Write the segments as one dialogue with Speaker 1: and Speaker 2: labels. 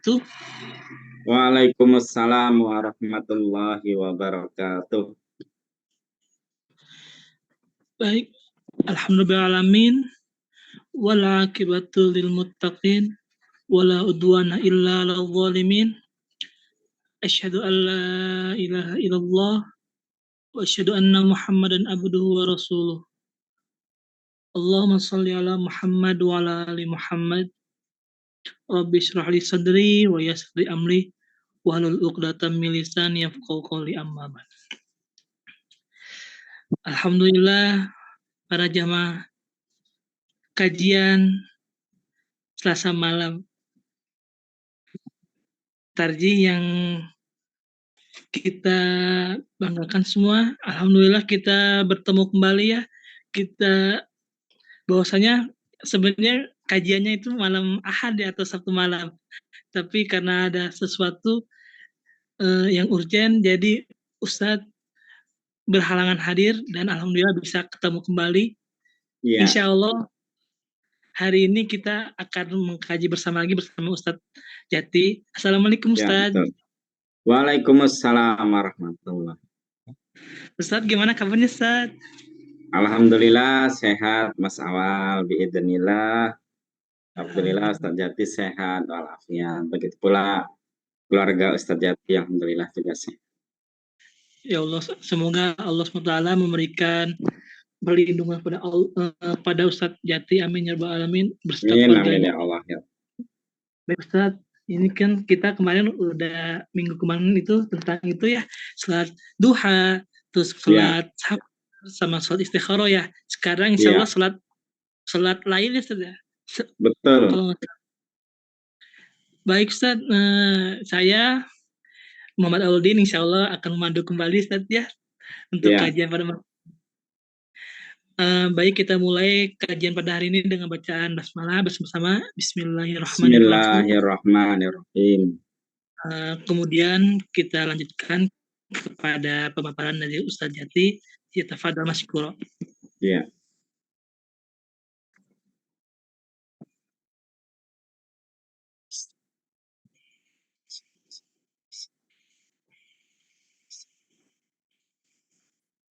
Speaker 1: wabarakatuh.
Speaker 2: Waalaikumsalam warahmatullahi wabarakatuh.
Speaker 1: Baik, alhamdulillahirrahmanirrahim. Wal aqibatu lil muttaqin wala udwana illa 'alal zalimin. Asyhadu an la ilaha illallah wa asyhadu anna Muhammadan abduhu wa rasuluh. Allahumma shalli ala Muhammad wa ala ali Muhammad. Rabbi shrah li sadri wa yassir li amri wahlul 'uqdatam min lisani yafqahu qawli amma ba'd. Alhamdulillah para jamaah kajian Selasa malam Tarji yang kita banggakan semua. Alhamdulillah kita bertemu kembali ya. Kita bahwasanya sebenarnya kajiannya itu malam Ahad ya, atau Sabtu malam. Tapi karena ada sesuatu yang urgent, jadi Ustadz berhalangan hadir dan alhamdulillah bisa ketemu kembali.
Speaker 2: Iya.
Speaker 1: Insya Allah hari ini kita akan mengkaji bersama Ustadz Jati. Assalamualaikum Ustadz.
Speaker 2: Ya, waalaikumsalam warahmatullahi.
Speaker 1: Ustadz gimana kabarnya Ustadz?
Speaker 2: Alhamdulillah sehat Mas Awal, biidznillah. Alhamdulillah Ustadz Jati sehat walafiat. Begitu pula keluarga Ustadz Jati, alhamdulillah juga sehat.
Speaker 1: Ya Allah, semoga Allah SWT memberikan perlindungan pada Ustadz Jati, amin ya rabbal alamin, beserta keluarganya.
Speaker 2: Amin ya Allah ya.
Speaker 1: Baik Ustadz, ini kan kita kemarin minggu kemarin itu tentang itu ya, salat duha, terus salat sama salat istikharah ya. Sekarang insya Allah salat lain ya Ustadz ya.
Speaker 2: Betul.
Speaker 1: Baik Ustadz, saya Muhammad Audin insya Allah akan memandu kembali Ustadz ya untuk kajian pada baik, kita mulai kajian pada hari ini dengan bacaan basmalah bersama
Speaker 2: Bismillahirrahmanirrahim.
Speaker 1: Kemudian kita lanjutkan kepada pemaparan dari Ustadz Jati. Tafadhal masykur.
Speaker 2: Iya.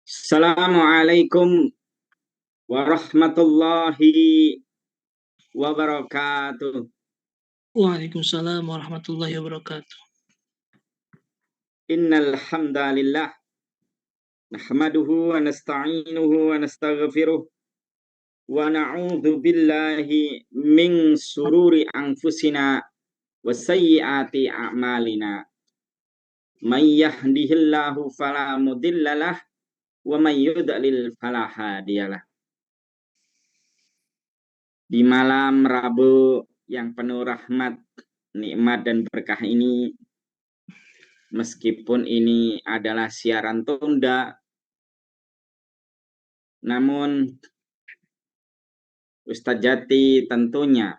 Speaker 2: Assalamualaikum warahmatullahi wabarakatuh.
Speaker 1: Waalaikumsalam warahmatullahi wabarakatuh.
Speaker 2: Innal hamdalillah nahmaduhu wa nasta'inuhu wa nastaghfiruh wa na'udzu billahi min sururi anfusina wa sayyiati a'malina. May yahdihillahu fala mudhillalah wa may yudlil fala hadiyalah. Di malam Rabu yang penuh rahmat, nikmat dan berkah ini, meskipun ini adalah siaran tunda, namun Ustadz Jati tentunya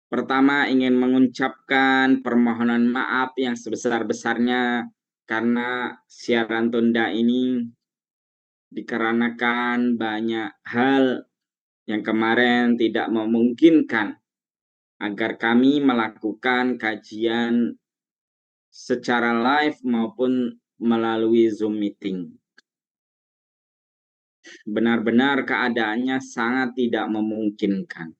Speaker 2: pertama ingin mengucapkan permohonan maaf yang sebesar-besarnya karena siaran tunda ini dikarenakan banyak hal yang kemarin tidak memungkinkan agar kami melakukan kajian secara live maupun melalui Zoom meeting. Benar-benar keadaannya sangat tidak memungkinkan.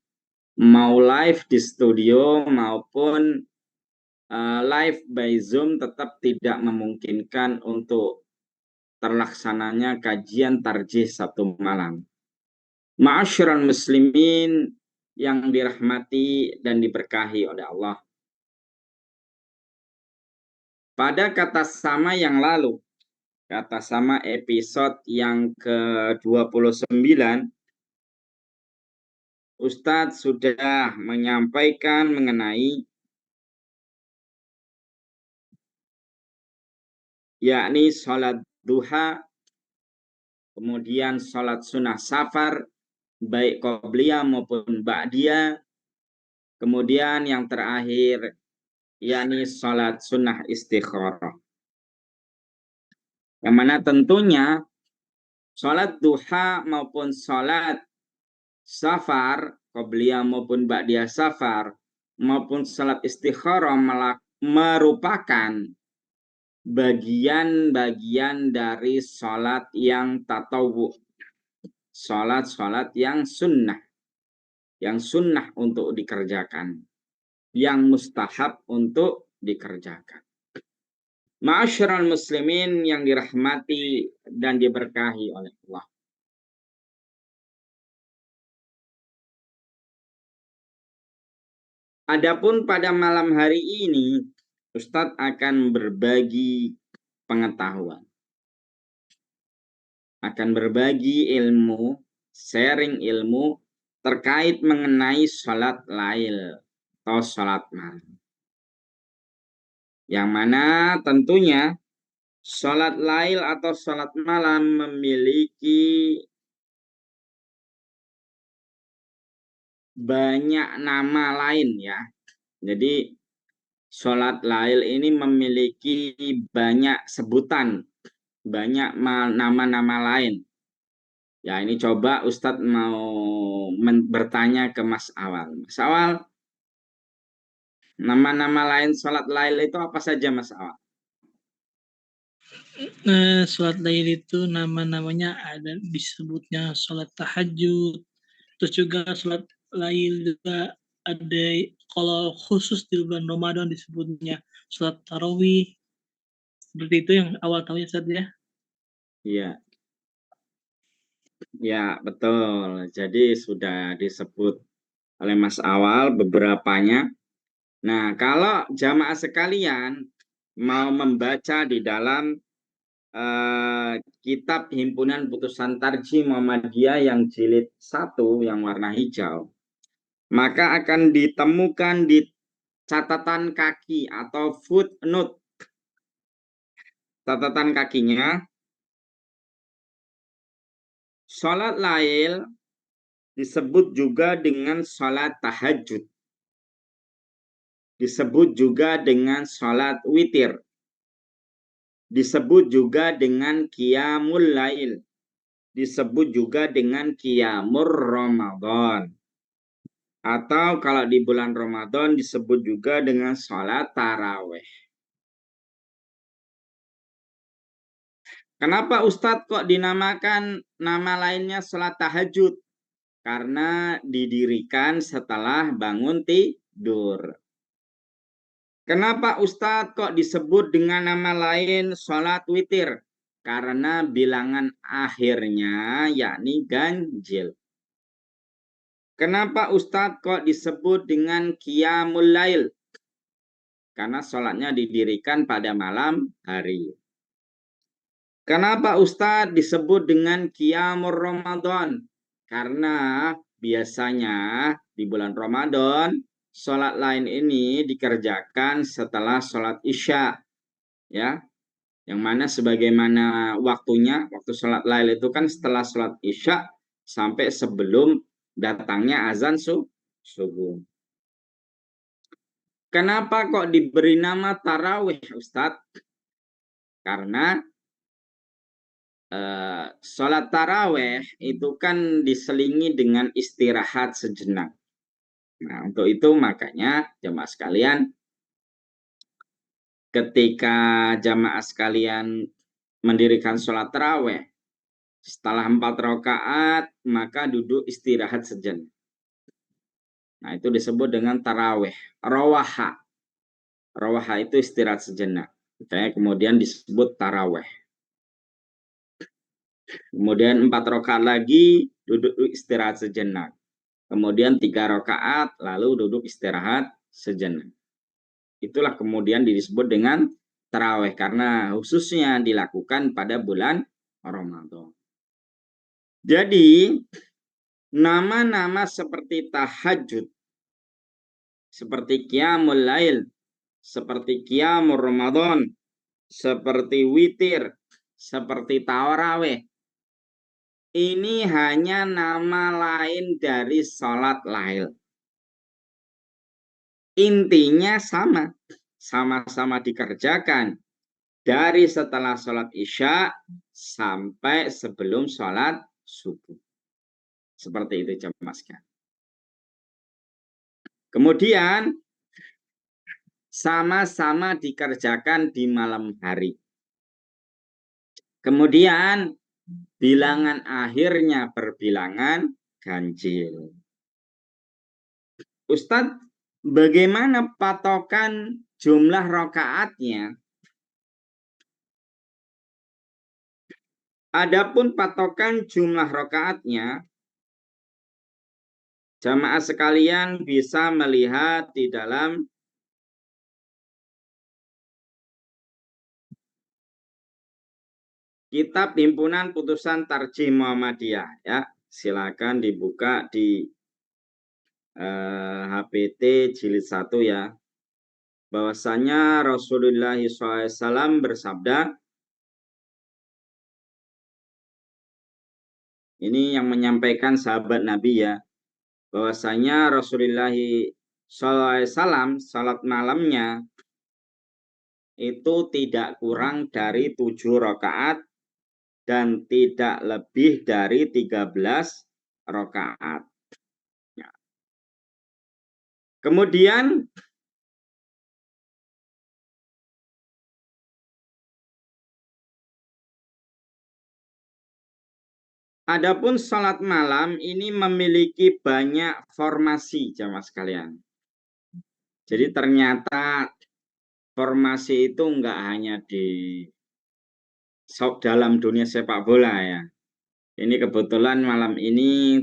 Speaker 2: Mau live di studio maupun live by Zoom tetap tidak memungkinkan untuk terlaksananya kajian tarjih Sabtu malam. Ma'asyiral muslimin yang dirahmati dan diberkahi oleh Allah. Pada kata sama yang lalu, kata sama episode yang ke-29, Ustadz sudah menyampaikan mengenai yakni sholat duha, kemudian sholat sunnah safar, baik qobliyah maupun ba'diyah, kemudian yang terakhir yakni sholat sunnah istikharah. Yang mana tentunya sholat duha maupun sholat safar, qobliyah maupun ba'diyah safar, maupun salat istikharah merupakan bagian-bagian dari salat yang tatawwu, salat-salat yang sunnah untuk dikerjakan, yang mustahab untuk dikerjakan. Ma'asyiral muslimin yang dirahmati dan diberkahi oleh Allah. Adapun pada malam hari ini, Ustadz akan berbagi pengetahuan, akan berbagi ilmu, sharing ilmu terkait mengenai sholat lail atau sholat malam. Yang mana tentunya sholat lail atau sholat malam memiliki banyak nama lain ya. Jadi sholat lail ini memiliki banyak sebutan, banyak nama-nama lain. Ya ini coba Ustadz mau bertanya ke Mas Awal. Mas Awal, nama-nama lain sholat lail itu apa saja Mas Awal?
Speaker 1: Sholat lail itu nama-namanya ada disebutnya sholat tahajud, terus juga sholat lail juga ada kalau khusus di bulan Ramadan disebutnya sholat tarawih. Seperti itu yang awal tahu ya Ustaz ya.
Speaker 2: Iya. Ya, betul. Jadi sudah disebut oleh Mas Awal beberapanya. Nah, kalau jamaah sekalian mau membaca di dalam kitab Himpunan Putusan Tarjih Muhammadiyah yang jilid 1 yang warna hijau, maka akan ditemukan di catatan kaki atau footnote. Catatan kakinya, sholat lail disebut juga dengan sholat tahajud. Disebut juga dengan sholat witir. Disebut juga dengan qiyamul lail. Disebut juga dengan qiyamur Ramadan. Atau kalau di bulan Ramadan disebut juga dengan sholat taraweh. Kenapa Ustadz kok dinamakan nama lainnya sholat tahajud? Karena didirikan setelah bangun tidur. Kenapa Ustadz kok disebut dengan nama lain sholat witir? Karena bilangan akhirnya yakni ganjil. Kenapa Ustadz kok disebut dengan qiyamul lail? Karena sholatnya didirikan pada malam hari. Kenapa Ustadz disebut dengan qiyamur Ramadan? Karena biasanya di bulan Ramadan sholat lain ini dikerjakan setelah sholat Isya, ya, yang mana sebagaimana waktunya, waktu sholat lail itu kan setelah sholat Isya sampai sebelum datangnya azan subuh. Kenapa kok diberi nama tarawih, Ustadz? Karena sholat tarawih itu kan diselingi dengan istirahat sejenak. Nah, untuk itu makanya jemaah sekalian, ketika jamaah sekalian mendirikan sholat tarawih, setelah 4 rakaat maka duduk istirahat sejenak. Nah, itu disebut dengan tarawih. Rawaha. Rawaha itu istirahat sejenak. Kemudian disebut tarawih. Kemudian 4 rakaat lagi duduk istirahat sejenak. Kemudian 3 rakaat lalu duduk istirahat sejenak. Itulah kemudian disebut dengan tarawih karena khususnya dilakukan pada bulan Ramadan. Jadi nama-nama seperti tahajud, seperti qiyamul lail, seperti qiyamul Ramadan, seperti witir, seperti tarawih, ini hanya nama lain dari sholat lail. Intinya sama-sama dikerjakan dari setelah sholat Isya sampai sebelum sholat subuh. Seperti itu jemaah sekalian. Kemudian sama-sama dikerjakan di malam hari. Kemudian bilangan akhirnya berbilangan ganjil. Ustadz, bagaimana patokan jumlah rakaatnya? Adapun patokan jumlah rakaatnya, jamaah sekalian bisa melihat di dalam Kitab Himpunan Putusan Tarjih Muhammadiyah, ya. Silakan dibuka di HPT jilid 1 ya. Bahwasanya Rasulullah SAW bersabda, ini yang menyampaikan sahabat Nabi ya, bahwasanya Rasulullah SAW salat malamnya itu tidak kurang dari 7 rakaat dan tidak lebih dari 13 rakaat. Ya. Kemudian adapun salat malam ini memiliki banyak formasi jamaah sekalian. Jadi ternyata formasi itu enggak hanya di dalam dunia sepak bola ya. Ini kebetulan malam ini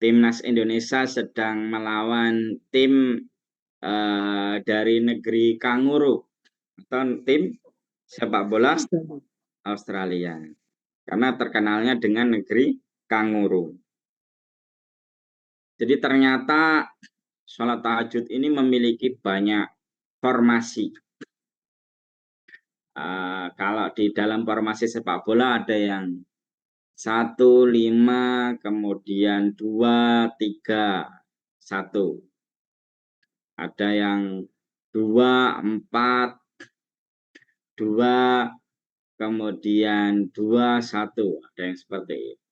Speaker 2: Timnas Indonesia sedang melawan tim dari negeri kanguru atau tim sepak bola Australia. Karena terkenalnya dengan negeri kanguru. Jadi ternyata sholat tahajud ini memiliki banyak formasi. Kalau di dalam formasi sepak bola ada yang 1, 5, kemudian 2, 3, 1. Ada yang 2, 4, 2, kemudian 2, 1. Ada yang seperti itu.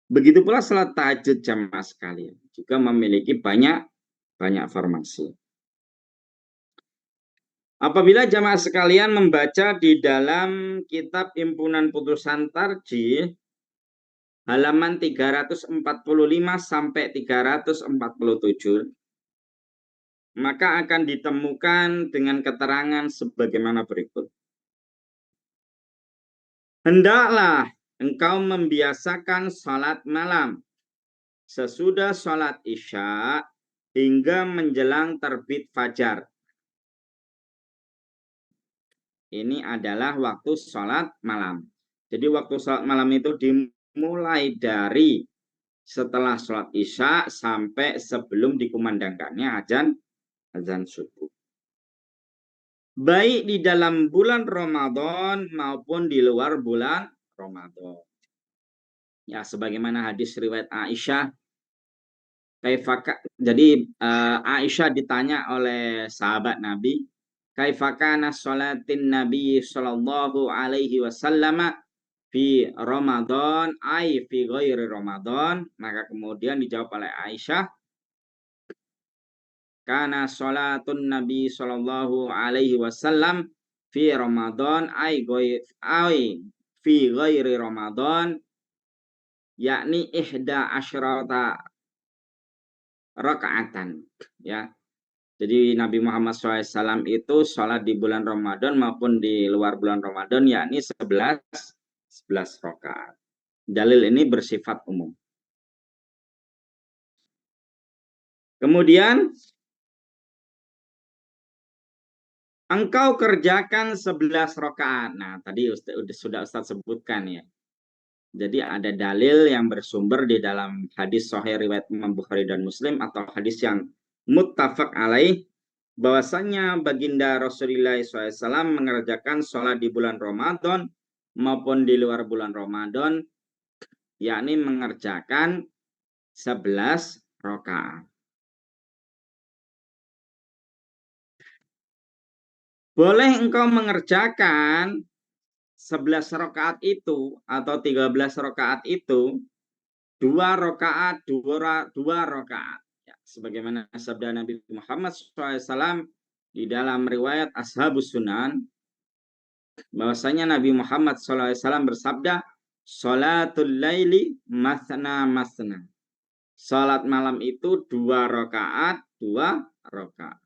Speaker 2: Begitu pula salat tahajud jamaah sekalian. Juga memiliki banyak formasi. Apabila jamaah sekalian membaca di dalam kitab Himpunan Putusan Tarjih halaman 345 sampai 347, maka akan ditemukan dengan keterangan sebagaimana berikut. Hendaklah engkau membiasakan salat malam sesudah salat Isya hingga menjelang terbit fajar. Ini adalah waktu sholat malam. Jadi waktu sholat malam itu dimulai dari setelah sholat Isya sampai sebelum dikumandangkannya azan subuh. Baik di dalam bulan Ramadan maupun di luar bulan Ramadan. Ya, sebagaimana hadis riwayat Aisyah. Jadi Aisyah ditanya oleh sahabat Nabi, kaifakana sholatin Nabi sallallahu alaihi wasallam fi Ramadan ai fi ghairi Ramadan. Maka kemudian dijawab oleh Aisyah, kana sholatun Nabi sallallahu alaihi wasallam fi Ramadan ai fi ghairi Ramadan, yakni ihda asyrata rakaatan, ya. Jadi Nabi Muhammad SAW itu sholat di bulan Ramadan maupun di luar bulan Ramadan, yakni 11 rakaat. Dalil ini bersifat umum. Kemudian engkau kerjakan 11 rakaat. Nah, tadi sudah Ustaz sebutkan ya. Jadi ada dalil yang bersumber di dalam hadis sahih riwayat Imam Bukhari dan Muslim atau hadis yang muttafaq alaih, bahwasanya baginda Rasulullah SAW mengerjakan sholat di bulan Ramadan maupun di luar bulan Ramadan, yakni mengerjakan 11 rakaat. Boleh engkau mengerjakan 11 rakaat itu atau 13 rakaat itu 2 rakaat, 2 rakaat. Ya, sebagaimana sabda Nabi Muhammad SAW, di dalam riwayat Ashabus Sunan bahwasanya Nabi Muhammad SAW bersabda, "Sholatul laili masna masna." Salat malam itu 2 rakaat, 2 rakaat.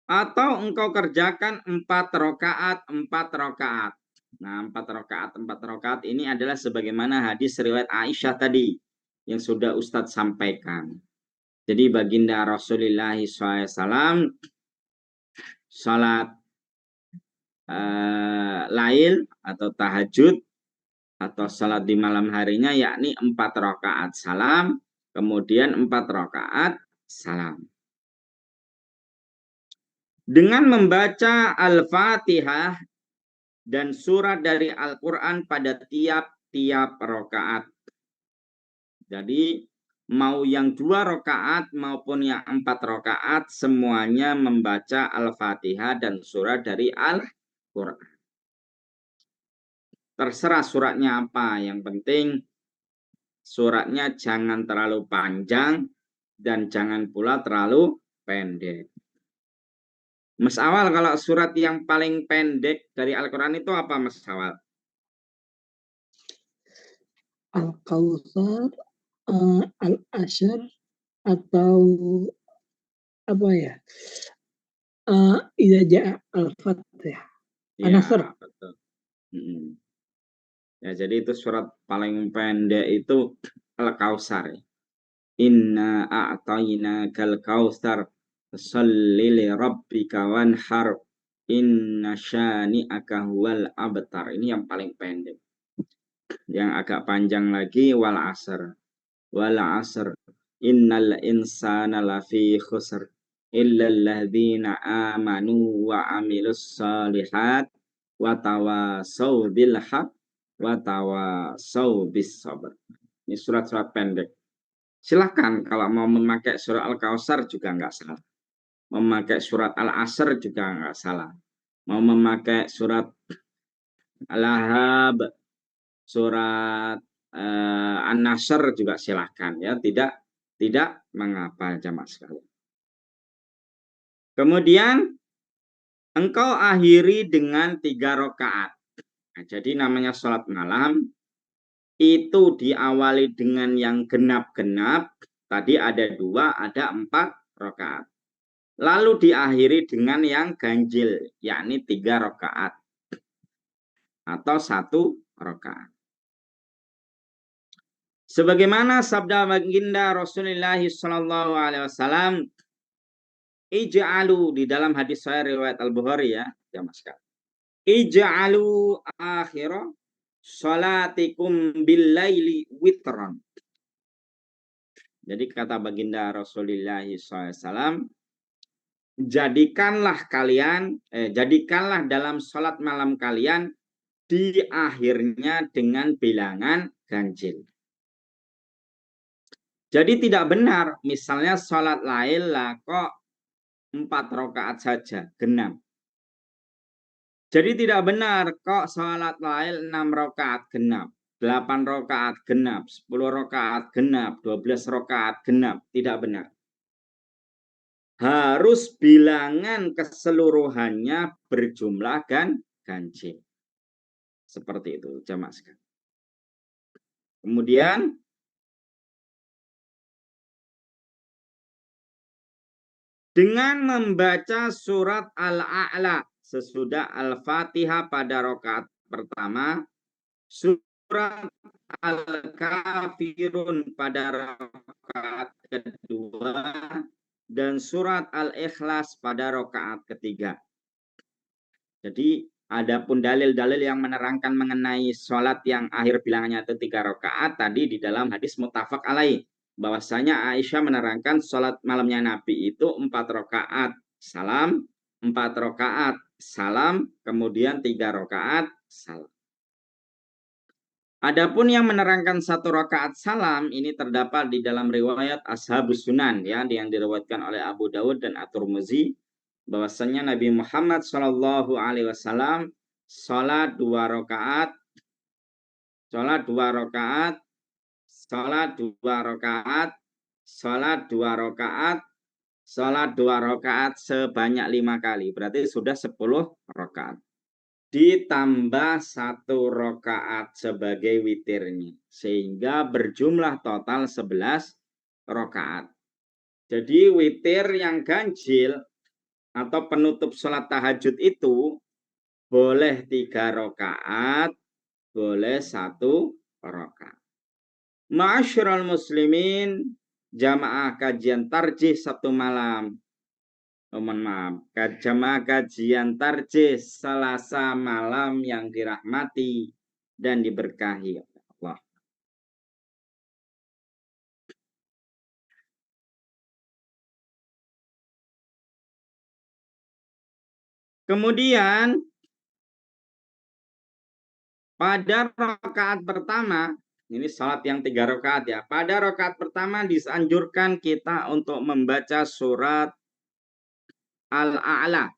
Speaker 2: Atau engkau kerjakan 4 rakaat, 4 rakaat. Nah, 4 rakaat, 4 rakaat ini adalah sebagaimana hadis riwayat Aisyah tadi yang sudah Ustadz sampaikan. Jadi baginda Rasulullah SAW salat lail atau tahajud atau salat di malam harinya yakni 4 rakaat salam, kemudian 4 rakaat salam. Dengan membaca Al-Fatihah dan surat dari Al-Quran pada tiap-tiap rakaat. Jadi mau yang 2 rakaat maupun yang 4 rakaat semuanya membaca Al-Fatihah dan surat dari Al-Quran. Terserah suratnya apa, yang penting suratnya jangan terlalu panjang dan jangan pula terlalu pendek. Mas Awal, kalau surat yang paling pendek dari Al-Quran itu apa, Mas Awal?
Speaker 1: Al-Kautsar, Al-Asyr, atau apa ya? Idza jaa Al-Fatihah.
Speaker 2: Ya,
Speaker 1: An-Nasr.
Speaker 2: betul. Ya, jadi itu surat paling pendek itu Al-Kautsar. Inna a'tayna kal kautsar sholli li rabbika wanhar inna syani'aka huwal abtar. Ini yang paling pendek. Yang agak panjang lagi wal asr. Wal asr innal insana lafi khusr illa alladziina amanu wa amilus shalihat wa tawasaw bil haqq wa tawasaw bis sabr. Ini surat-surat pendek. Silahkan kalau mau memakai surat Al-Kautsar juga nggak salah. Memakai surat Al-Asr juga nggak salah. Mau memakai surat Al-Ahab, surat An-Nasr juga silahkan ya. Tidak mengapa jamaah sekalian. Kemudian engkau akhiri dengan 3 rakaat. Nah, jadi namanya sholat malam itu diawali dengan yang genap-genap. Tadi ada 2, ada 4 rakaat. Lalu diakhiri dengan yang ganjil, yakni 3 rakaat atau 1 rakaat. Sebagaimana sabda baginda Rasulullah SAW, ij'alu, di dalam hadis sahih riwayat Al-Bukhari ya, jamaah sekalian. Ij'alu akhira salatikum bil-laili witran. Jadi kata baginda Rasulullah SAW, jadikanlah dalam sholat malam kalian di akhirnya dengan bilangan ganjil. Jadi tidak benar, misalnya sholat lail lah kok 4 rakaat saja, genap. Jadi tidak benar kok sholat lail 6 rakaat genap, 8 rakaat genap, 10 rakaat genap, 12 rakaat genap. Tidak benar. Harus bilangan keseluruhannya berjumlah ganjil. Seperti itu, jamaah sekalian. Kemudian dengan membaca surat Al-A'la sesudah Al-Fatihah pada rakaat pertama, surat Al-Kafirun pada rakaat kedua, dan surat Al-Ikhlas pada rakaat ketiga. Jadi adapun dalil-dalil yang menerangkan mengenai sholat yang akhir bilangannya itu 3 rakaat tadi di dalam hadis muttafaq alaih. Bahwasanya Aisyah menerangkan sholat malamnya Nabi itu 4 rakaat salam, 4 rakaat salam, kemudian 3 rakaat salam. Adapun yang menerangkan 1 rakaat salam ini terdapat di dalam riwayat Ashabus Sunan ya, yang diriwayatkan oleh Abu Dawud dan At-Tirmizi, bahwasanya Nabi Muhammad SAW sholat 2 rakaat, sholat 2 rakaat, sholat 2 rakaat, sholat 2 rakaat sebanyak 5 kali. Berarti sudah 10 rakaat. Ditambah 1 rakaat sebagai witirnya. Sehingga berjumlah total 11 rakaat. Jadi witir yang ganjil atau penutup sholat tahajud itu boleh 3 rakaat, boleh 1 rakaat. Ma'asyiral muslimin, jamaah kajian tarjih Sabtu malam. Mohon maaf, jamaah kajian tarjih Selasa malam yang dirahmati dan diberkahi Allah. Kemudian pada rakaat pertama, ini salat yang 3 rakaat ya. Pada rakaat pertama disanjurkan kita untuk membaca surat Al-A'la.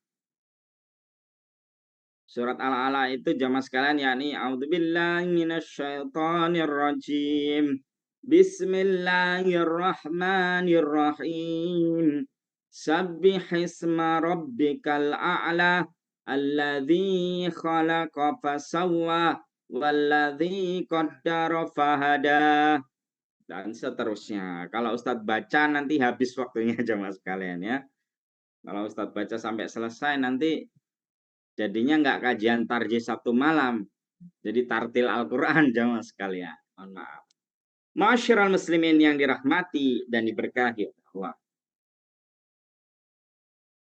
Speaker 2: Surat Al-A'la itu jamaah sekalian yakni a'udzubillahi minasyaitonirrajim. Bismillahirrahmanirrahim. Sabbihisma rabbikal a'la alladzi khalaqa fasawwa walladzi qaddara fahada, dan seterusnya. Kalau Ustadz baca nanti habis waktunya jamaah sekalian ya. Kalau Ustadz baca sampai selesai nanti jadinya nggak kajian tarjih Sabtu malam. Jadi tartil Al-Quran jamaah sekalian. Mohon maaf. Ma'asyiral muslimin yang dirahmati dan diberkahi Allah.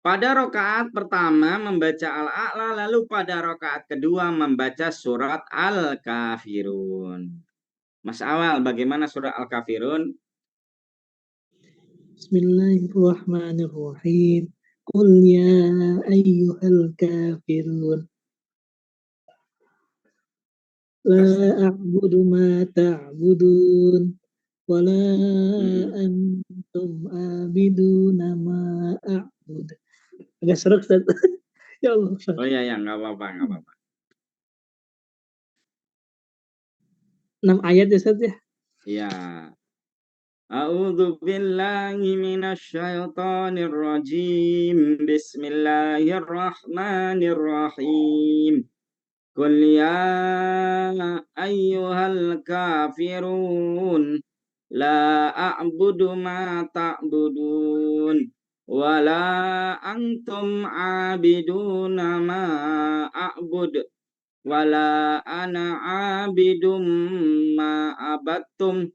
Speaker 2: Pada rakaat pertama membaca Al-A'la, lalu pada rakaat kedua membaca surat Al-Kafirun. Mas Awal, bagaimana surat Al-Kafirun?
Speaker 1: Bismillahirrahmanirrahim. Qul ya ayyuhal kafirun. La a'budu ma ta'budun. Wa la antum abiduna ma a'bud. Agak serak, Ustaz. Ya Allah, Ustaz.
Speaker 2: Oh iya, ya, nggak apa-apa, nggak apa-apa.
Speaker 1: 6 ayat ya, Ustaz ya?
Speaker 2: Iya. A'udzu billahi minasyaitonir rajim. Bismillahirrahmanirrahim. Qul ya ayyuhal kafirun la a'budu ma ta'budun wa la antum 'abiduna ma a'bud wa la ana 'abidum ma abattum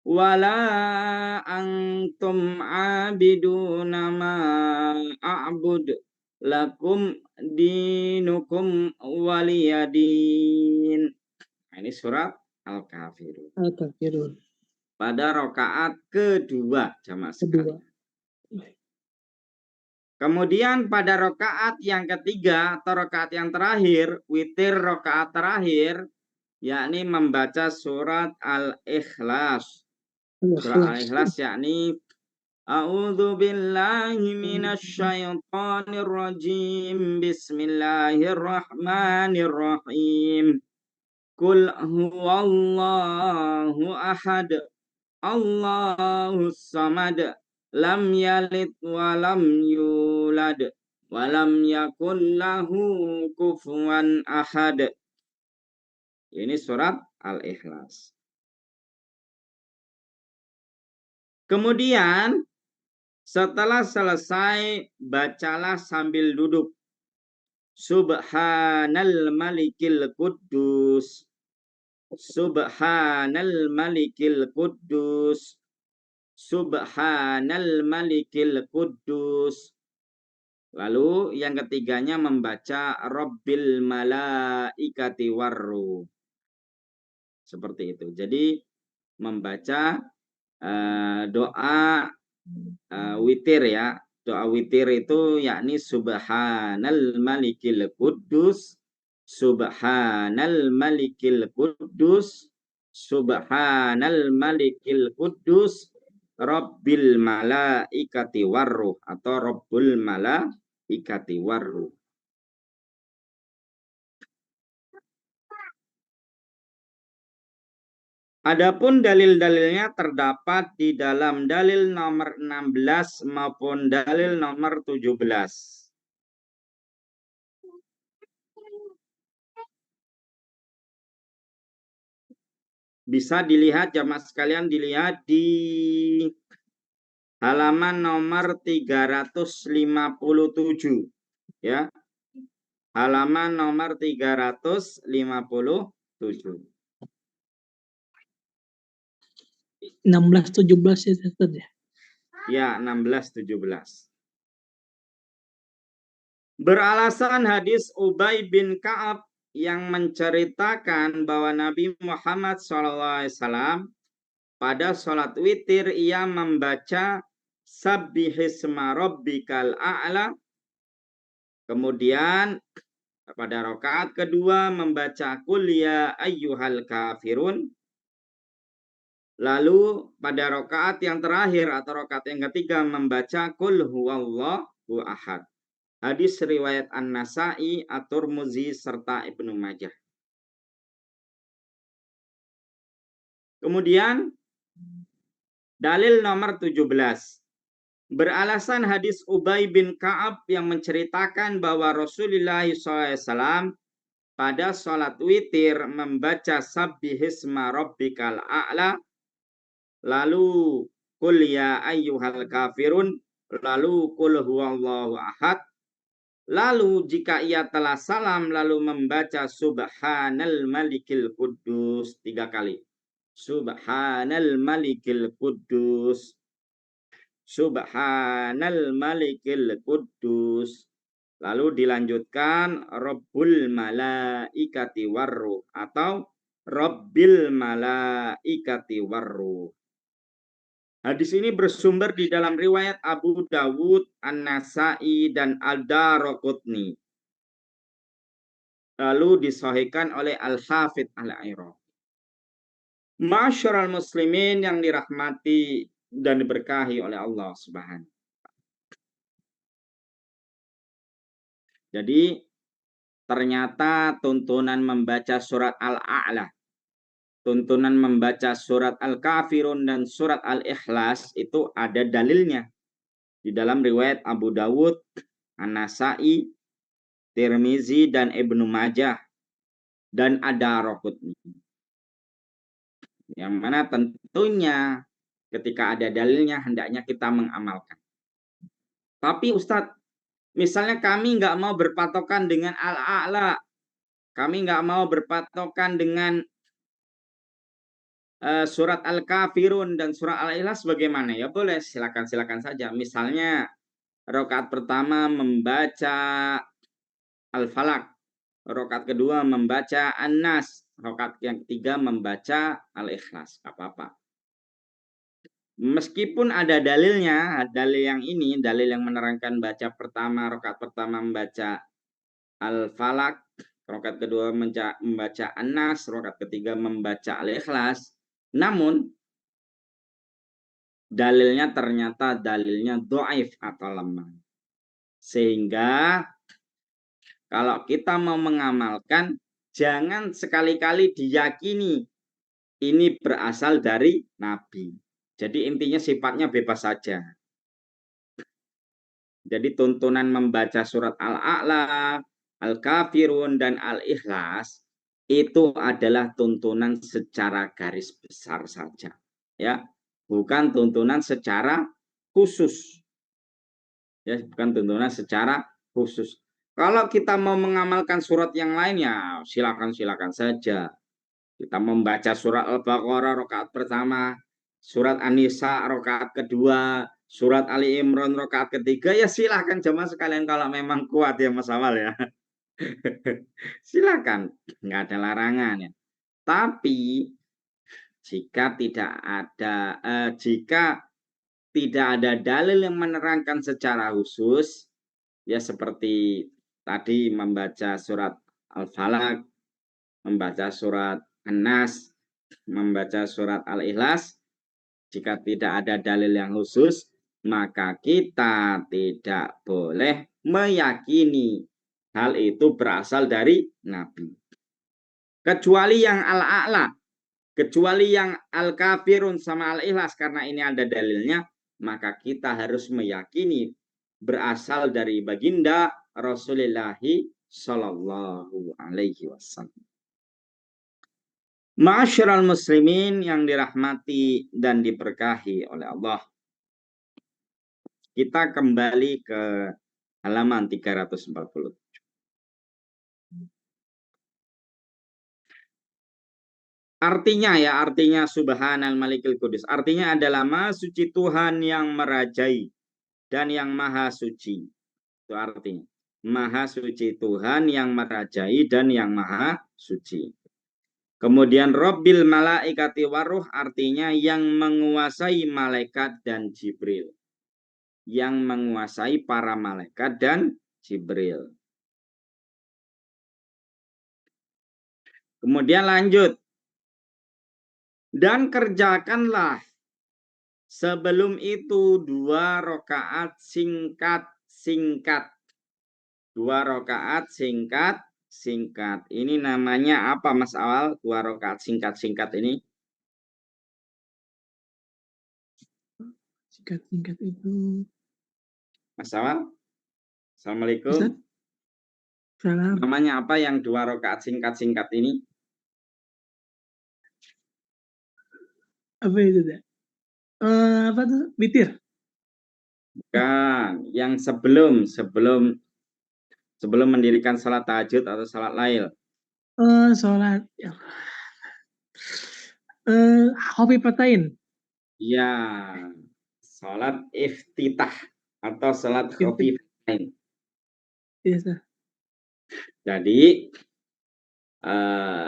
Speaker 2: wala antum abiduna ma a'bud lakum dinukum waliyadin. Nah, ini surat Al-Kafirun.
Speaker 1: Al-Kafirun.
Speaker 2: Pada rakaat kedua jamaah sekalian. Kemudian pada rakaat yang ketiga atau rakaat yang terakhir, witir rakaat terakhir, yakni membaca surat Al-Ikhlas. Surah Al-Ikhlas yakni A'udzu billahi minasyaitonir rajim. Bismillahirrahmanirrahim. Qul huwallahu ahad. Allahus samad. Lam yalid wa lam yulad wa lam yakul lahu kufuwan ahad. Ini surat Al-Ikhlas. Kemudian setelah selesai, bacalah sambil duduk. Subhanal malikil quddus. Subhanal malikil quddus. Subhanal malikil quddus. Lalu yang ketiganya membaca Rabbil malaikati warruh. Seperti itu. Jadi membaca doa witir ya. Doa witir itu yakni Subhanal malikil quddus, Subhanal malikil quddus, Subhanal malikil quddus, Rabbil malaikati warruh atau Rabbul malaikati warruh. Adapun dalil-dalilnya terdapat di dalam dalil nomor 16 maupun dalil nomor 17. Bisa dilihat jamaah sekalian, dilihat di halaman nomor 357 ya. Halaman nomor 357.
Speaker 1: 16-17 ya Ustaz ya.
Speaker 2: Ya, 16-17. Beralasan hadis Ubay bin Ka'ab yang menceritakan bahwa Nabi Muhammad SAW pada sholat witir ia membaca Sabbihisma Rabbikal A'la. Kemudian pada rakaat kedua membaca Qul ya ayyuhal kafirun. Lalu pada rakaat yang terakhir atau rakaat yang ketiga membaca Qul huwallahu ahad. Hadis riwayat An-Nasa'i, At-Tirmidzi serta Ibnu Majah. Kemudian dalil nomor 17. Beralasan hadis Ubay bin Ka'ab yang menceritakan bahwa Rasulullah SAW pada sholat witir membaca Sabbihisma Rabbikal A'la, lalu Qul ya ayyuhal kafirun, lalu Qul huwallahu ahad. Lalu jika ia telah salam lalu membaca Subhanal Malikil Quddus 3 kali. Subhanal Malikil Quddus. Subhanal Malikil Quddus. Lalu dilanjutkan Rabbul Malaikati Warruh atau Rabbil Malaikati Warruh. Hadis ini bersumber di dalam riwayat Abu Dawud, An-Nasa'i, dan Al-Daraqutni. Lalu disahihkan oleh Al-Hafidh Al-Iraqi. Ma'asyiral muslimin yang dirahmati dan diberkahi oleh Allah Subhanahu. Jadi ternyata tuntunan membaca surat Al-A'la, tuntunan membaca surat Al-Kafirun dan surat Al-Ikhlas itu ada dalilnya di dalam riwayat Abu Dawud, An-Nasa'i, Tirmizi, dan Ibnu Majah, dan Ad-Daraqutni. Yang mana tentunya ketika ada dalilnya hendaknya kita mengamalkan. Tapi Ustadz, misalnya kami nggak mau berpatokan dengan Al-A'la, kami nggak mau berpatokan dengan surat Al-Kafirun dan surat Al-Ikhlas bagaimana? Ya boleh, silakan saja. Misalnya rakaat pertama membaca Al-Falaq, rakaat kedua membaca An-Nas, rakaat yang ketiga membaca Al-Ikhlas, apa-apa. Meskipun ada dalilnya, dalil yang ini, dalil yang menerangkan baca pertama, rakaat pertama membaca Al-Falaq, rakaat kedua membaca An-Nas, rakaat ketiga membaca Al-Ikhlas. Namun dalilnya ternyata dalilnya dhaif atau lemah. Sehingga kalau kita mau mengamalkan, jangan sekali-kali diyakini ini berasal dari Nabi. Jadi intinya sifatnya bebas saja. Jadi tuntunan membaca surat Al-A'la, Al-Kafirun, dan Al-Ikhlas itu adalah tuntunan secara garis besar saja. Ya, bukan tuntunan secara khusus. Ya, bukan tuntunan secara khusus. Kalau kita mau mengamalkan surat yang lainnya, silakan saja. Kita membaca surat Al-Baqarah rakaat pertama, surat An-Nisa rakaat kedua, surat Ali Imran rakaat ketiga, ya silakan jemaah sekalian kalau memang kuat ya Mas Awal ya. Silakan, nggak ada larangan ya. Tapi jika tidak ada dalil yang menerangkan secara khusus, ya seperti tadi membaca surat Al-Falaq, membaca surat An-Nas, membaca surat Al-Ikhlas, jika tidak ada dalil yang khusus, maka kita tidak boleh meyakini hal itu berasal dari Nabi. Kecuali yang Al-A'la. Kecuali yang al-kafirun sama al-ikhlas, karena ini ada dalilnya, maka kita harus meyakini berasal dari baginda Rasulullah Shallallahu Alaihi Wasallam. Ma'asyiral muslimin yang dirahmati dan diberkahi oleh Allah. Kita kembali ke halaman 340. Artinya subhanal malikil kudus. Artinya adalah maha suci Tuhan yang merajai dan yang maha suci. Itu artinya. Maha suci Tuhan yang merajai dan yang maha suci. Kemudian Robbil malaikati waruh, artinya yang menguasai malaikat dan Jibril. Yang menguasai para malaikat dan Jibril. Kemudian lanjut. Dan kerjakanlah sebelum itu 2 rakaat singkat-singkat. 2 rakaat singkat-singkat. Ini namanya apa Mas Awal? 2 rakaat singkat-singkat ini?
Speaker 1: Singkat-singkat itu.
Speaker 2: Mas Awal? Assalamualaikum.
Speaker 1: Ustaz? Salam.
Speaker 2: Namanya apa yang 2 rakaat singkat-singkat ini?
Speaker 1: Apa itu, Dek? Apa tuh? Witir?
Speaker 2: Bukan, yang sebelum mendirikan salat tahajud atau salat lail.
Speaker 1: Sholat. Khofifatain.
Speaker 2: Ya, salat iftitah atau salat khofifatain.
Speaker 1: Yes,
Speaker 2: Jadi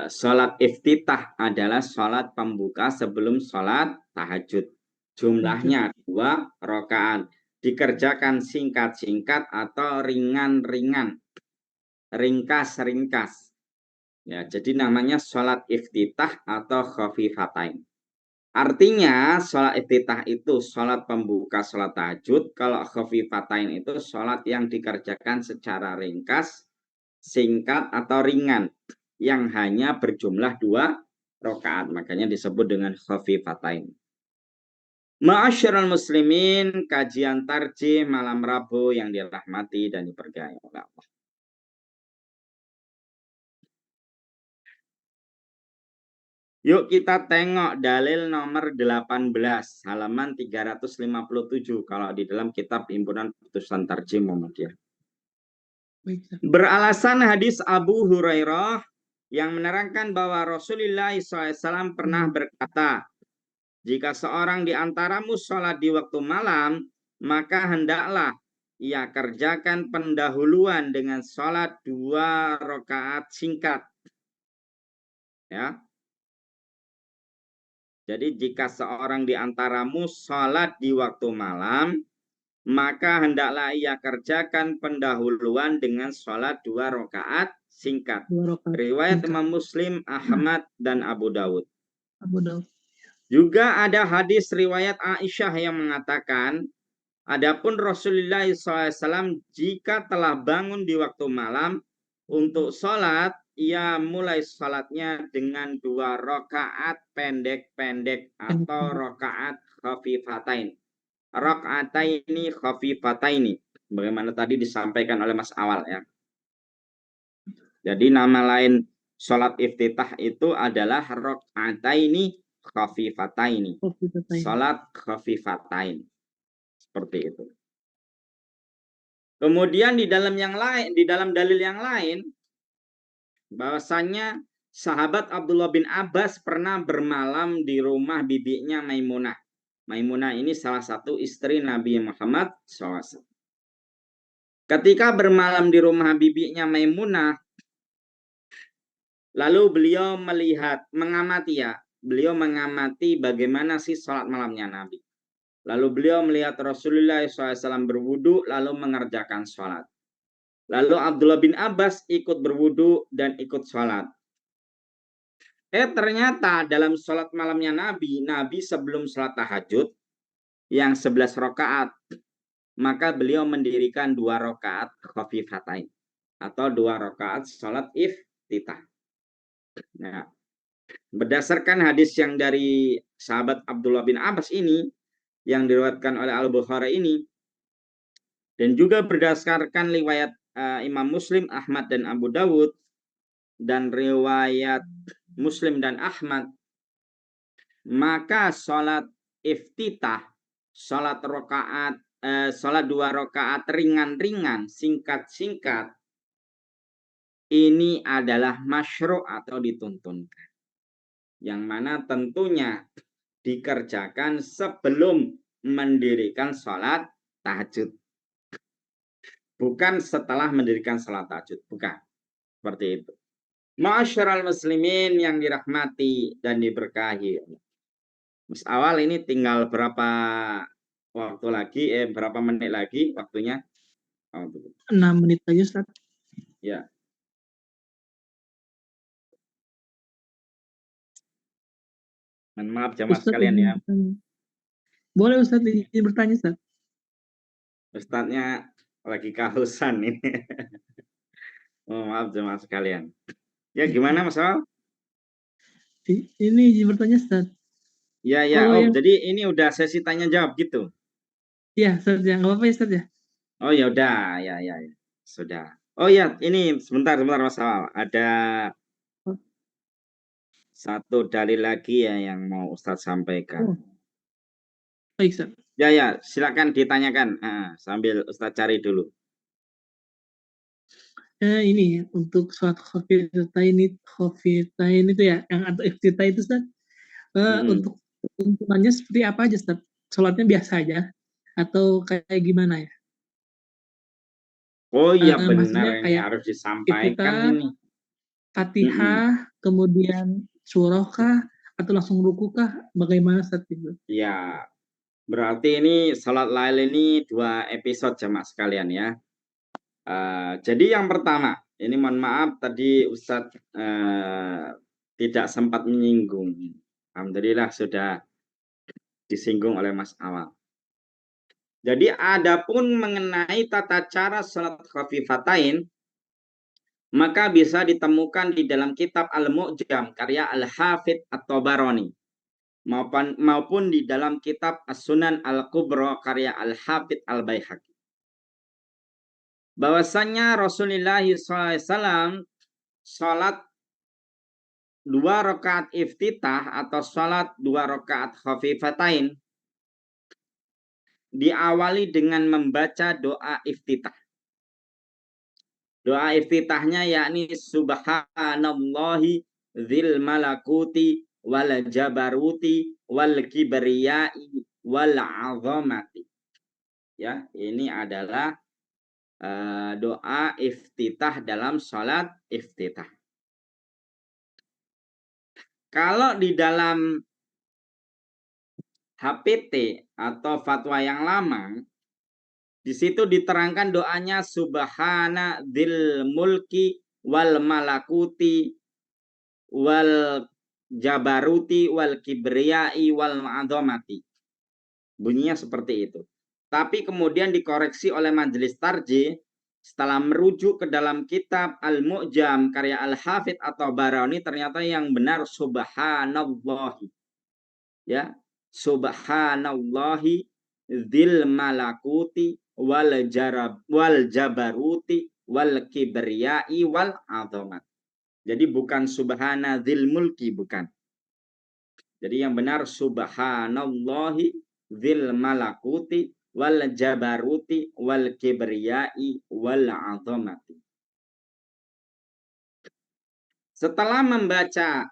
Speaker 2: sholat iftitah adalah sholat pembuka sebelum sholat tahajud. Jumlahnya 2 rakaat. Dikerjakan singkat-singkat atau ringan-ringan. Ringkas-ringkas. Ya, jadi namanya sholat iftitah atau khafifatain. Artinya sholat iftitah itu sholat pembuka sholat tahajud. Kalau khafifatain itu sholat yang dikerjakan secara ringkas, singkat atau ringan, yang hanya berjumlah 2 rakaat. Makanya disebut dengan khafifatain. Ma'asyiral muslimin, kajian tarjih malam Rabu yang dirahmati dan diberkahi oleh Allah. Yuk kita tengok dalil nomor 18, halaman 357 kalau di dalam kitab Himpunan Putusan Tarjih Muhammadiyah. Beralasan hadis Abu Hurairah yang menerangkan bahwa Rasulullah SAW pernah berkata, jika seorang di antaramu sholat di waktu malam, maka hendaklah ia kerjakan pendahuluan dengan sholat 2 rakaat singkat. Ya. Jadi jika seorang di antaramu sholat di waktu malam, maka hendaklah ia kerjakan pendahuluan dengan sholat 2 rakaat singkat. Riwayat Imam Muslim, Ahmad, dan Abu Dawud. Juga ada hadis riwayat Aisyah yang mengatakan, adapun Rasulullah SAW jika telah bangun di waktu malam untuk sholat, ia mulai sholatnya dengan 2 rakaat pendek-pendek atau rakaat khafifatain. Rakaataini khafifataini, bagaimana tadi disampaikan oleh Mas Awal ya. Jadi nama lain sholat iftitah itu adalah rakaataini khafifataini. Sholat khafifatain. Seperti itu. Kemudian di dalam dalil yang lain, bahwasannya sahabat Abdullah bin Abbas pernah bermalam di rumah bibinya Maimunah. Maimunah ini salah satu istri Nabi Muhammad SAW. Ketika bermalam di rumah bibinya Maimunah, lalu beliau mengamati bagaimana sih sholat malamnya Nabi. Lalu beliau melihat Rasulullah SAW berwudu lalu mengerjakan sholat. Lalu Abdullah bin Abbas ikut berwudu dan ikut sholat. Ternyata dalam sholat malamnya Nabi sebelum sholat tahajud yang 11 rakaat, maka beliau mendirikan 2 rakaat khafifatain atau 2 rakaat sholat iftitah. Nah, Berdasarkan hadis yang dari sahabat Abdullah bin Abbas ini, yang diriwayatkan oleh Al-Bukhari ini, dan juga berdasarkan riwayat Imam Muslim, Ahmad, dan Abu Dawud, dan riwayat Muslim dan Ahmad, maka sholat iftitah, sholat rakaat, sholat 2 rakaat ringan-ringan, singkat-singkat, ini adalah masyru' atau dituntunkan. Yang mana tentunya dikerjakan sebelum mendirikan sholat tahajud. Bukan setelah mendirikan sholat tahajud. Bukan. Seperti itu. Ma'asyiral muslimin yang dirahmati dan diberkahi. Mas Awal, ini tinggal berapa waktu lagi, berapa menit lagi waktunya?
Speaker 1: 6 menit aja, Ustaz.
Speaker 2: Ya. Maaf jamaah
Speaker 1: Ustaz,
Speaker 2: sekalian ya.
Speaker 1: boleh Ustaz izin bertanya, Ustaz?
Speaker 2: Ustadznya lagi kehausan ini. Oh, maaf jemaah sekalian. Ya, gimana Mas Awal?
Speaker 1: Ini izin bertanya, Ustaz.
Speaker 2: Ya, ya.
Speaker 1: Kalau
Speaker 2: Oh,
Speaker 1: yang,
Speaker 2: jadi ini udah sesi tanya jawab gitu.
Speaker 1: ya Ustaz, ya nggak apa-apa ya Ustaz ya.
Speaker 2: Oh, ya udah, ya, ya, ya. Sudah. Oh ya, ini sebentar Mas Awal. Ada satu dalil lagi ya yang mau Ustadz sampaikan.
Speaker 1: Oh, baik Ustaz.
Speaker 2: Ya, ya, silakan ditanyakan. Sambil Ustadz cari dulu.
Speaker 1: Ini untuk sholat khafiftain itu ya, yang atau iftitah itu Ustaz. Untuk tuntunannya seperti apa aja Ustaz? Sholatnya biasa aja atau kayak gimana ya?
Speaker 2: Oh iya, benar,
Speaker 1: Maksudnya
Speaker 2: ini
Speaker 1: kayak
Speaker 2: harus disampaikan
Speaker 1: iftitah,
Speaker 2: ini.
Speaker 1: Fatihah, kemudian surah kah atau langsung ruku kah? Bagaimana Ustaz itu?
Speaker 2: Ya, berarti ini salat lail ini 2 episode jemaah sekalian ya. Jadi yang pertama, ini mohon maaf tadi Ustadz tidak sempat menyinggung. Alhamdulillah sudah disinggung oleh Mas Awal. Jadi adapun mengenai tata cara salat khafifatain, maka bisa ditemukan di dalam kitab Al-Mu'jam karya Al-Hafidh At-Tabarani, maupun di dalam kitab As-Sunan Al-Kubra karya Al-Hafidh Al-Baihaqi. Bahwasanya Rasulullah SAW sholat 2 rakaat iftitah atau sholat 2 rakaat khafifatain diawali dengan membaca doa iftitah. Doa iftitahnya yakni subhanallahi dzil malakuti wal jabaruti wal kibriyai wal azamati. Ya, ini adalah doa iftitah dalam sholat iftitah. Kalau di dalam HPT atau fatwa yang lama, di situ diterangkan doanya subhana dzil mulki wal malakuti wal jabaruti wal kibriyai wal ma'adzamati. Bunyinya seperti itu. Tapi kemudian dikoreksi oleh majelis tarjih setelah merujuk ke dalam kitab Al-Mu'jam karya Al-Hafidh atau Barani, ternyata yang benar subhanallahi. Ya, subhanallahi dzil malakuti wal jabaruti wal kibriyai wal azamat. Jadi bukan subhana dzil mulki, bukan. Jadi yang benar subhanallahi dzil malakuti wal jabaruti wal kibriyai wal azamati. Setelah membaca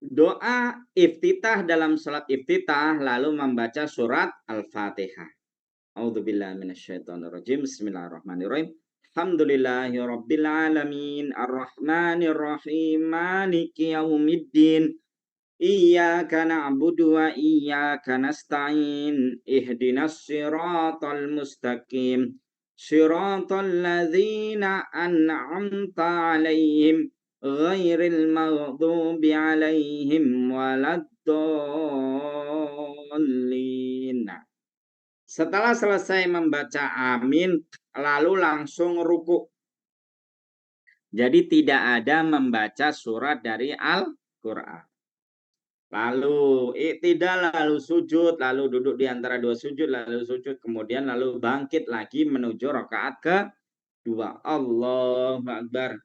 Speaker 2: doa iftitah dalam salat iftitah, lalu membaca surat Al-Fatihah. A'udzubillahi minasyaitonirrajim. Bismillahirrahmanirrahim. Alhamdulillahirabbil alamin arrahmanirrahim maliki yaumiddin. Iyyaka na'budu wa iyyaka nasta'in. Ihdinas siratal mustaqim. Siratal ladzina an'amta 'alaihim ghairil maghdubi 'alaihim waladdallin. Setelah selesai membaca amin, lalu langsung ruku. Jadi tidak ada membaca surat dari Al-Quran. Quran. Lalu i'tidal, lalu sujud, lalu duduk di antara dua sujud, lalu sujud, kemudian lalu bangkit lagi menuju rakaat kedua. Allahu Akbar.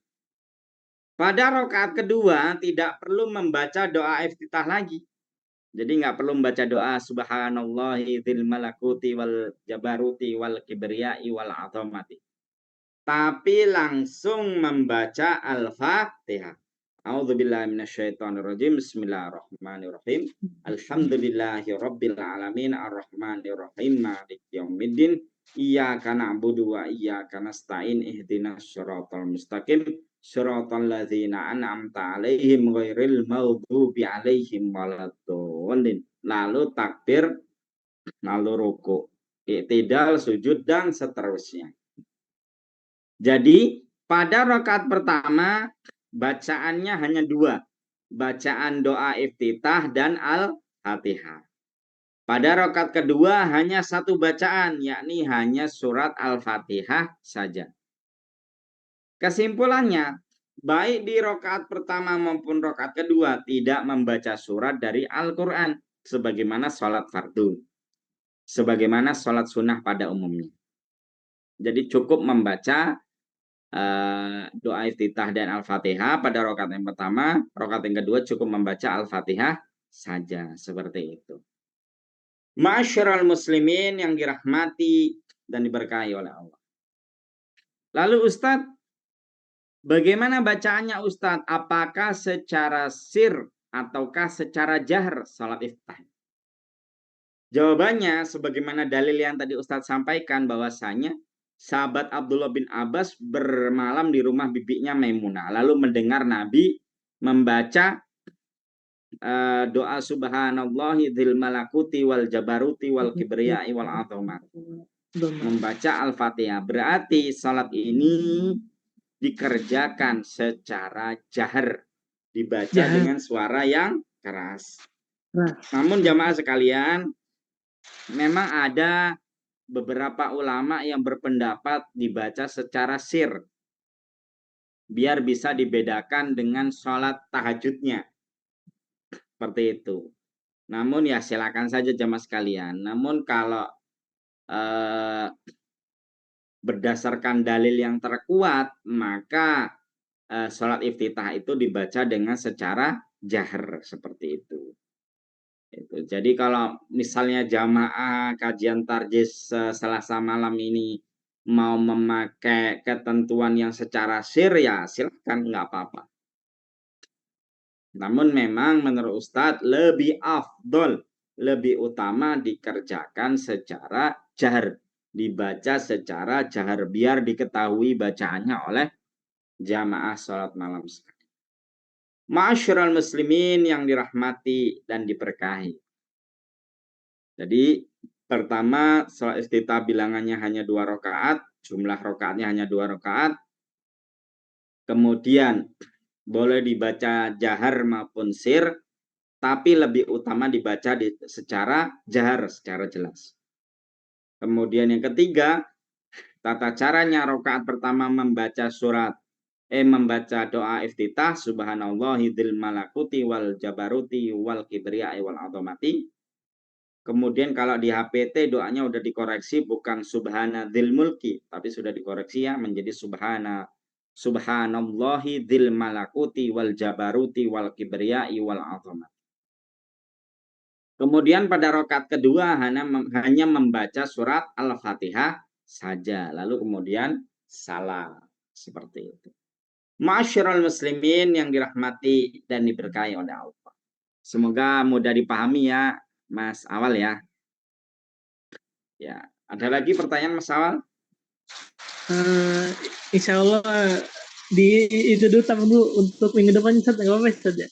Speaker 2: Pada rakaat kedua tidak perlu membaca doa iftitah lagi. Jadi nggak perlu membaca doa subhanallahi dzil malakuti wal jabaruti wal kibriyai wal azamati. Tapi langsung membaca Al-Fatihah. A'udzubillahi minasyaitonirrajim. Bismillahirrahmanirrahim. Alhamdulillahirabbil alamin arrahmanirrahim maliki yaumiddin. Iyyaka na'budu wa iyyaka nasta'in ihdinas siratal mustaqim siratal ladzina an'amta 'alaihim ghairil maghdubi 'alaihim waladdallin. Lalu takbir, lalu ruku, i'tidal, sujud dan seterusnya. Jadi pada rakaat pertama bacaannya hanya dua, bacaan doa iftitah dan Al-Fatihah. Pada rakaat kedua hanya satu bacaan, yakni hanya surat Al-Fatihah saja. Kesimpulannya, baik di rakaat pertama maupun rakaat kedua tidak membaca surat dari Al-Quran, sebagaimana sholat fardu, sebagaimana sholat sunnah pada umumnya. Jadi cukup membaca doa iftitah dan Al-Fatihah pada rakaat yang pertama, rakaat yang kedua cukup membaca Al-Fatihah saja, seperti itu. Ma'asyiral muslimin yang dirahmati dan diberkahi oleh Allah. Lalu Ustadz, bagaimana bacaannya Ustadz? Apakah secara sir ataukah secara jahar salat iftitah? Jawabannya sebagaimana dalil yang tadi Ustadz sampaikan, bahwasanya sahabat Abdullah bin Abbas bermalam di rumah bibinya Maimunah, lalu mendengar Nabi membaca doa subhanallahi dzil malakuti wal jabaruti wal kibriyai wal azamati, membaca Al-Fatihah. Berarti salat ini dikerjakan secara jahar, dibaca dengan suara yang keras. Namun jamaah sekalian, memang ada beberapa ulama yang berpendapat dibaca secara sir, biar bisa dibedakan dengan sholat tahajudnya. Seperti itu. Namun ya silakan saja jamaah sekalian. Namun kalau berdasarkan dalil yang terkuat, maka sholat iftitah itu dibaca dengan secara jahar, seperti itu. Jadi kalau misalnya jamaah kajian tarjis Selasa malam ini mau memakai ketentuan yang secara sir, ya silahkan, nggak apa-apa. Namun memang menurut Ustadz lebih afdol, lebih utama dikerjakan secara jahar, dibaca secara jahar, biar diketahui bacaannya oleh jamaah sholat malam sekalian. Ma'asyiral muslimin yang dirahmati dan diberkahi. Jadi pertama, sholat iftitah bilangannya hanya 2 rakaat, jumlah rakaatnya hanya 2 rakaat. Kemudian boleh dibaca jahar maupun sir, tapi lebih utama dibaca secara jahar, secara jelas. Kemudian yang ketiga, tata caranya rakaat pertama membaca membaca doa iftitah subhanallahi dzil malakuti wal jabaruti wal kibriyai wal azamati. Kemudian kalau di HPT doanya udah dikoreksi, bukan subhana dzil mulki, tapi sudah dikoreksi ya menjadi subhanallahi dzil malakuti wal jabaruti wal kibriyai wal azamati. Kemudian pada rakaat kedua hanya membaca surat Al-Fatihah saja, lalu kemudian salam, seperti itu. Ma'asyiral muslimin yang dirahmati dan diberkahi oleh Allah. Semoga mudah dipahami ya, Mas Awal ya. Ya, ada lagi pertanyaan Mas Awal?
Speaker 1: Insya Allah itu dulu untuk minggu depan Ustaz, nggak apa-apa Ustaz ya?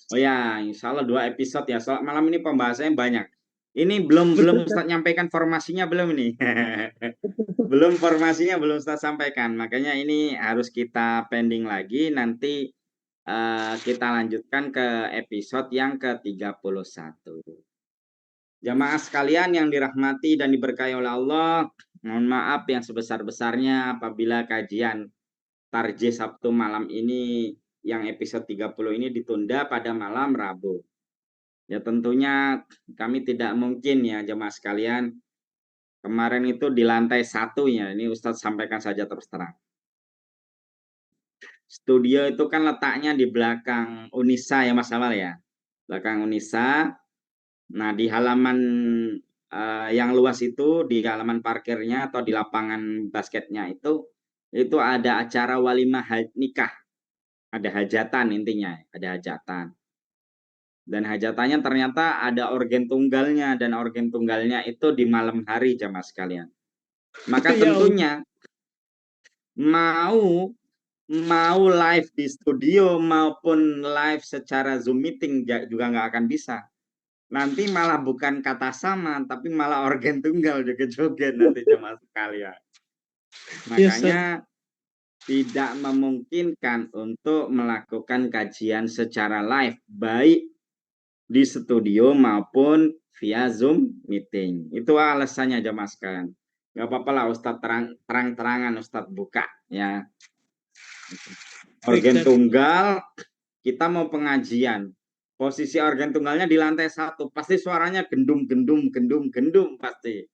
Speaker 2: Oh ya, insya Allah 2 episode ya. Soal malam ini pembahasannya banyak. Ini belum Ustaz nyampaikan formasinya belum ini. Belum formasinya belum Ustaz sampaikan. Makanya ini harus kita pending lagi. Nanti kita lanjutkan ke episode yang ke-31. Jamaah sekalian yang dirahmati dan diberkahi oleh Allah, mohon maaf yang sebesar-besarnya apabila kajian tarjih Sabtu malam ini yang episode 30 ini ditunda pada malam Rabu. Ya tentunya kami tidak mungkin ya jemaah sekalian. Kemarin itu di lantai 1 ya, ini Ustadz sampaikan saja terus terang. Studio itu kan letaknya di belakang Unisa ya Mas Awal ya. Belakang Unisa. Nah, di halaman yang luas itu, di halaman parkirnya atau di lapangan basketnya itu ada acara walimah nikah. Ada hajatan intinya, ada hajatan. Dan hajatannya ternyata ada organ tunggalnya, dan organ tunggalnya itu di malam hari jamaah sekalian. Maka
Speaker 1: Ya Allah.
Speaker 2: tentunya mau live di studio maupun live secara Zoom meeting juga nggak akan bisa. Nanti malah bukan kata sama, tapi malah organ tunggal joget-joget nanti jemaah sekalian.
Speaker 1: Yes, sir.
Speaker 2: Makanya tidak memungkinkan untuk melakukan kajian secara live, baik di studio maupun via Zoom meeting. Itu alasannya jemaah sekalian. Gak apa-apa lah Ustadz terang-terangan Ustadz buka ya.
Speaker 1: Baik,
Speaker 2: Organ
Speaker 1: Sir.
Speaker 2: tunggal, kita mau pengajian. Posisi organ tunggalnya di lantai 1, pasti suaranya gendum pasti.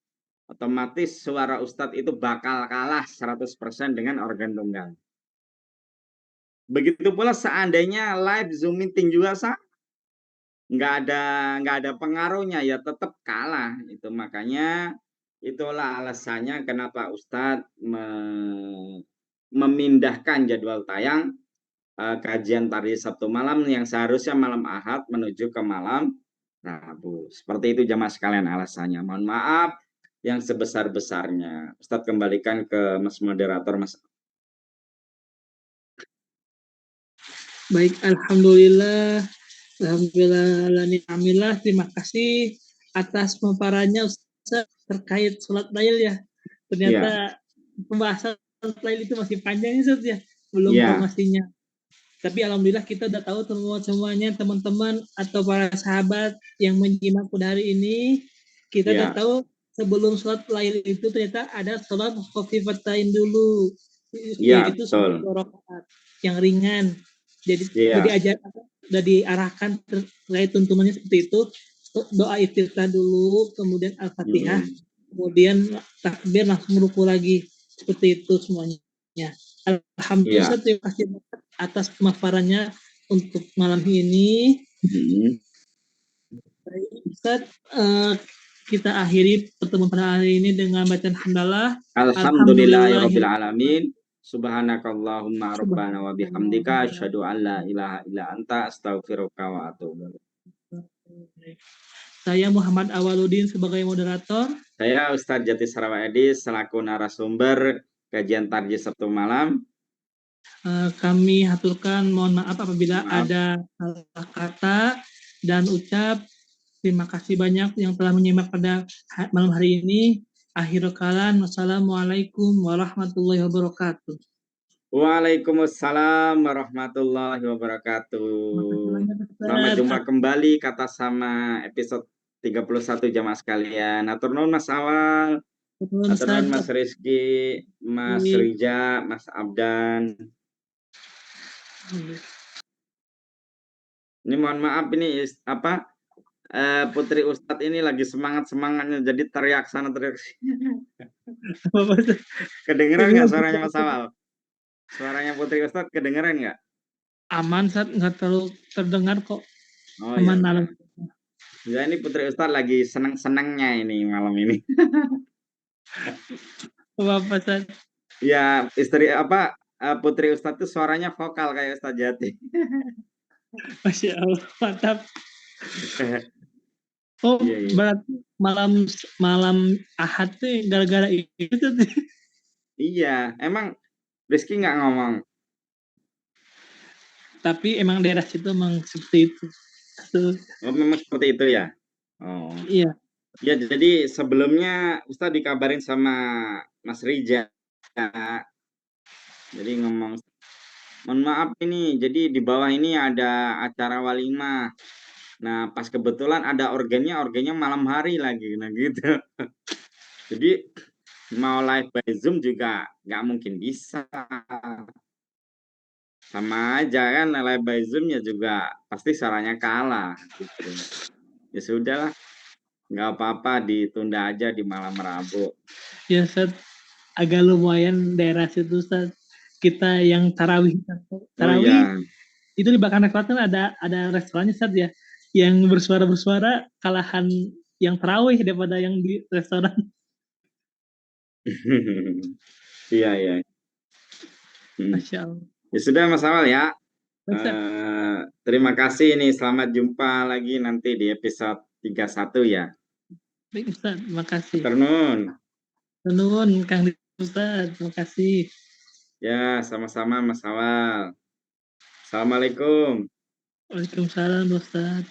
Speaker 2: Otomatis suara Ustadz itu bakal kalah 100% dengan organ tunggal. Begitu pula seandainya live Zoom meeting juga nggak ada pengaruhnya, ya tetap kalah. Itu makanya itulah alasannya kenapa Ustadz memindahkan jadwal tayang kajian tari Sabtu malam yang seharusnya malam Ahad menuju ke malam Rabu. Seperti itu jamaah sekalian alasannya. Mohon maaf yang sebesar-besarnya. Ustadz kembalikan ke Mas Moderator, Mas.
Speaker 1: Baik, alhamdulillah. Alhamdulillah, terima kasih atas pemaparannya Ustaz terkait sholat lail ya.
Speaker 2: Iya,
Speaker 1: Ternyata pembahasan sholat lail itu masih panjang Ustaz ya, belum
Speaker 2: iya,
Speaker 1: formasinya. Tapi alhamdulillah kita udah tahu semuanya teman-teman atau para sahabat yang menyimak pada hari ini, kita udah
Speaker 2: iya,
Speaker 1: tahu sebelum sholat lail itu ternyata ada sholat khafifatain dulu,
Speaker 2: iya,
Speaker 1: yaitu sholat
Speaker 2: betul.
Speaker 1: 2 rakaat yang ringan. Jadi
Speaker 2: Iya,
Speaker 1: udah diarahkan terkait tuntunannya seperti itu, doa iftitah dulu, kemudian al-fatihah,
Speaker 2: mm,
Speaker 1: kemudian takbir langsung ruku lagi, seperti itu semuanya. Alhamdulillah
Speaker 2: iya.
Speaker 1: Ustaz, terima kasih atas pemaparannya untuk malam ini.
Speaker 2: Mm.
Speaker 1: Ustaz, kita akhiri pertemuan pada hari ini dengan bacaan hamdalah.
Speaker 2: Alhamdulillahirabbil
Speaker 1: Alhamdulillah.
Speaker 2: alamin. Subhanakallahumma rabbana wa bihamdika
Speaker 1: Subhanallah.
Speaker 2: asyhadu an la ilaha illa anta astaghfiruka wa atubu ilaik.
Speaker 1: Saya Muhammad Awaludin sebagai moderator.
Speaker 2: Saya Ustadz Jati Sarawak Edi selaku narasumber kajian Tarjih Sabtu malam.
Speaker 1: Kami haturkan mohon maaf apabila
Speaker 2: Maaf.
Speaker 1: ada salah kata dan ucap. Terima kasih banyak yang telah menyimak pada malam hari ini. Akhirul kalam, wassalamualaikum warahmatullahi wabarakatuh.
Speaker 2: Waalaikumsalam warahmatullahi wabarakatuh. Selamat jumpa kembali kata sama episode 31 jamaah sekalian. Atur nuhun Mas Awal, atur nuhun Mas Rizky, Mas Rija, Mas Abdan. Ini mohon maaf ini apa Putri Ustadz ini lagi semangatnya jadi teriak sana teriak sini. Kedengeran nggak suaranya Mas Awal? Suaranya Putri Ustadz kedengeran nggak?
Speaker 1: Aman, Sat, nggak terlalu terdengar kok.
Speaker 2: Oh
Speaker 1: aman
Speaker 2: ya.
Speaker 1: malam.
Speaker 2: Ya ini Putri Ustadz lagi seneng-senengnya ini malam ini.
Speaker 1: Apa, Sat?
Speaker 2: Ya istri apa Putri Ustadz tuh suaranya vokal kayak Ustadz Jati.
Speaker 1: Masya Allah, mantap. Oh,
Speaker 2: iya, iya.
Speaker 1: berarti malam Ahad tuh gara-gara itu tuh.
Speaker 2: Iya, emang Rizky nggak ngomong.
Speaker 1: Tapi emang daerah situ emang seperti itu.
Speaker 2: Oh, memang seperti itu ya. Oh.
Speaker 1: Iya.
Speaker 2: Ya, jadi sebelumnya Ustadz dikabarin sama Mas Rija. Jadi ngomong, mohon maaf ini, jadi di bawah ini ada acara walimah. Nah, pas kebetulan ada organnya malam hari lagi, nah gitu. Jadi mau live by Zoom juga nggak mungkin bisa. Sama aja kan nilai by Zoom-nya juga pasti suaranya kalah gitu. Ya sudahlah, nggak apa-apa ditunda aja di malam Rabu.
Speaker 1: Ya Ustaz, agak lumayan daerah situ Ustaz. Kita yang tarawih,
Speaker 2: Oh
Speaker 1: tarawih
Speaker 2: iya.
Speaker 1: itu di belakang restoran ada restorannya Ustaz ya, yang bersuara kalahan yang tarawih daripada yang di restoran.
Speaker 2: Iya, iya.
Speaker 1: Masya Allah.
Speaker 2: Ya sudah Mas Awal ya.
Speaker 1: Baik, Ustaz.
Speaker 2: Terima kasih nih. Selamat jumpa lagi nanti di episode 31 ya.
Speaker 1: Baik Ustaz, terima kasih.
Speaker 2: Ternun.
Speaker 1: Nuhun Kang Ustaz, terima kasih.
Speaker 2: Ya, sama-sama Mas Awal. Assalamualaikum.
Speaker 1: Waalaikumsalam Ustaz.